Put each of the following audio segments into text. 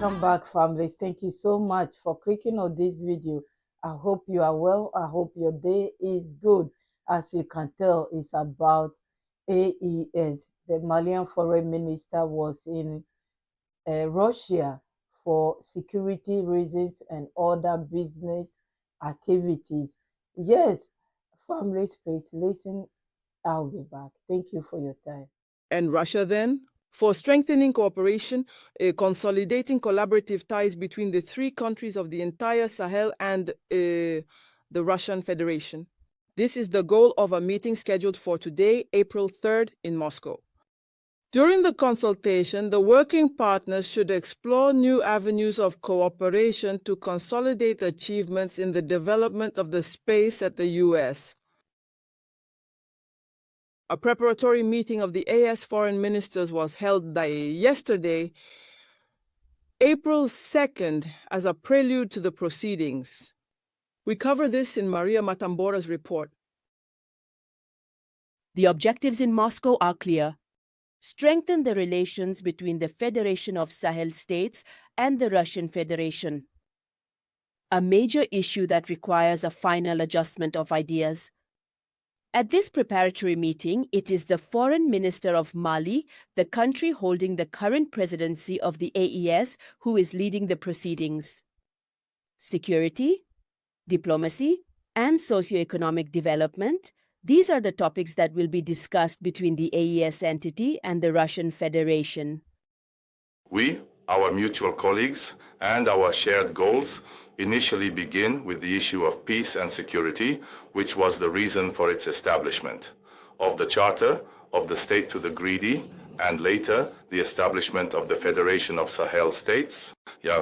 Welcome back, families. Thank you so much for clicking on this video. I hope you are well. I hope your day is good. As you can tell, it's about AES. The Malian Foreign Minister was in Russia for security reasons and other business activities. Yes, families, please listen. I'll be back. Thank you for your time. And Russia then? For strengthening cooperation, consolidating collaborative ties between the three countries of the entire Sahel and the Russian Federation. This is the goal of a meeting scheduled for today, April 3rd, in Moscow. During the consultation, the working partners should explore new avenues of cooperation to consolidate achievements in the development of the space at the U.S. A preparatory meeting of the AES Foreign Ministers was held yesterday, April 2nd, as a prelude to the proceedings. We cover this in Maria Matambora's report. The objectives in Moscow are clear. Strengthen the relations between the Federation of Sahel states and the Russian Federation. A major issue that requires a final adjustment of ideas. At this preparatory meeting, it is the Foreign Minister of Mali, the country holding the current presidency of the AES, who is leading the proceedings. Security, diplomacy, and socio-economic development, these are the topics that will be discussed between the AES entity and the Russian Federation. We, our mutual colleagues, and our shared goals initially begin with the issue of peace and security, which was the reason for its establishment, of the Charter, of the State to the Greedy, and later the establishment of the Federation of Sahel States.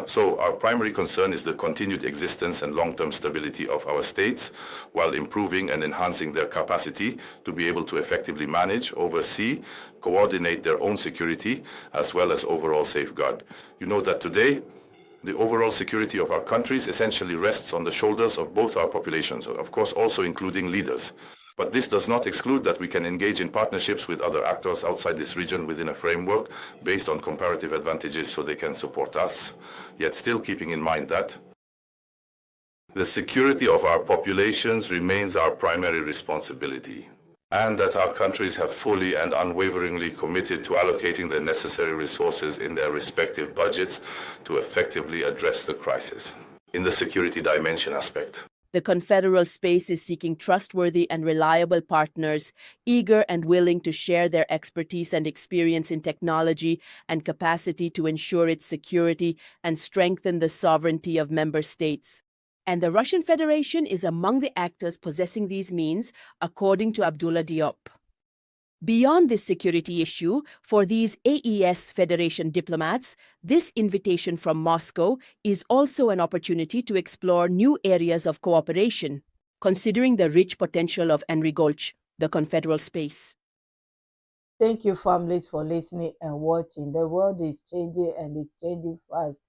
So our primary concern is the continued existence and long-term stability of our states, while improving and enhancing their capacity to be able to effectively manage, oversee, coordinate their own security, as well as overall safeguard. You know that today, the overall security of our countries essentially rests on the shoulders of both our populations, of course also including leaders. But this does not exclude that we can engage in partnerships with other actors outside this region within a framework based on comparative advantages so they can support us, yet still keeping in mind that the security of our populations remains our primary responsibility, and that our countries have fully and unwaveringly committed to allocating the necessary resources in their respective budgets to effectively address the crisis. In the security dimension aspect, the confederal space is seeking trustworthy and reliable partners, eager and willing to share their expertise and experience in technology and capacity to ensure its security and strengthen the sovereignty of member states. And the Russian Federation is among the actors possessing these means, according to Abdullah Diop. Beyond this security issue, for these AES Federation diplomats, this invitation from Moscow is also an opportunity to explore new areas of cooperation, considering the rich potential of Henry Gulch, the confederal space. Thank you, families, for listening and watching. The world is changing and it's changing fast.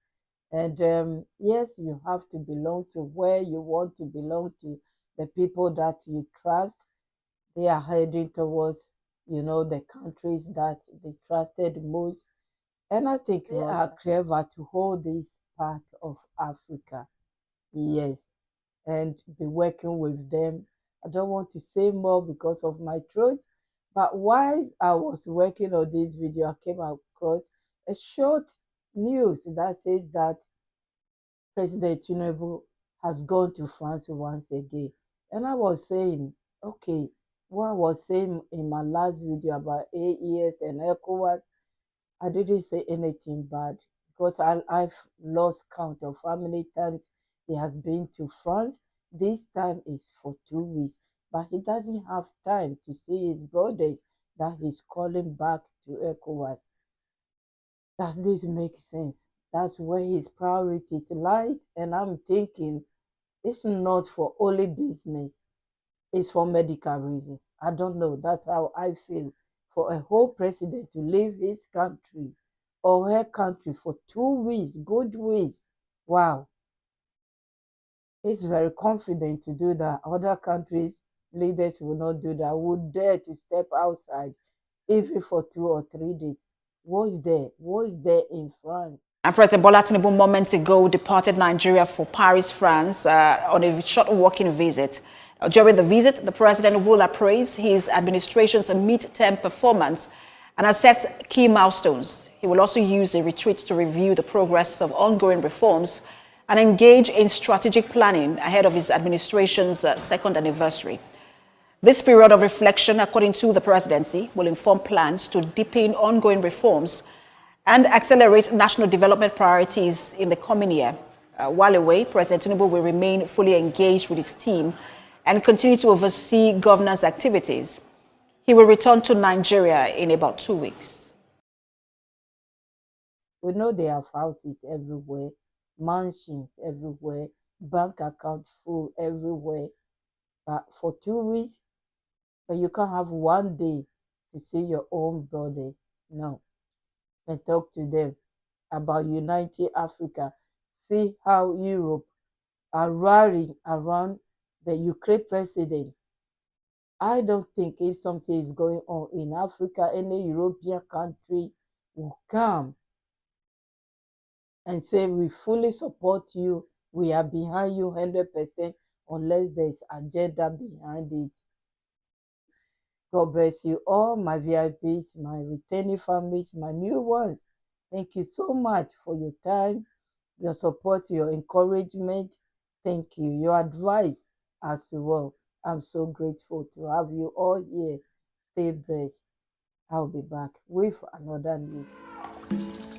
And yes, you have to belong to where you want to belong to, the people that you trust. They are heading towards the countries that they trusted most. And I think they are clever to hold this part of Africa. Yes. And be working with them. I don't want to say more because of my throat. But while I was working on this video, I came across a short news that says that President Tinubu has gone to France once again. And I was saying, okay, what I was saying in my last video about AES and ECOWAS, I didn't say anything bad because I've lost count of how many times he has been to France. This time is for 2 weeks, but he doesn't have time to see his brothers that he's calling back to ECOWAS. Does this make sense? That's where his priorities lies, and I'm thinking it's not for only business. It's for medical reasons. I don't know. That's how I feel. For a whole president to leave his country or her country for 2 weeks, good weeks. Wow. He's very confident to do that. Other countries, leaders will not do that, would dare to step outside, even for 2 or 3 days. What is there? What is there in France? And President Bola Tinubu moments ago departed Nigeria for Paris, France, on a short working visit. During the visit, the president will appraise his administration's mid-term performance and assess key milestones. He will also use a retreat to review the progress of ongoing reforms and engage in strategic planning ahead of his administration's second anniversary. This period of reflection, according to the presidency, will inform plans to deepen ongoing reforms and accelerate national development priorities in the coming year. While away, President Tinubu will remain fully engaged with his team and continue to oversee governance activities. He will return to Nigeria in about 2 weeks. We know they have houses everywhere, mansions everywhere, bank accounts full everywhere. But for 2 weeks, but you can't have one day to see your own brothers. No. And talk to them about uniting Africa. See how Europe are rallying around the Ukraine president. I don't think if something is going on in Africa, any European country will come and say, we fully support you, we are behind you 100%, unless there's agenda behind it. God bless you all, my VIPs, my returning families, my new ones. Thank you so much for your time, your support, your encouragement. Thank you. Your advice as well. I'm so grateful to have you all here. Stay blessed. I'll be back with another news.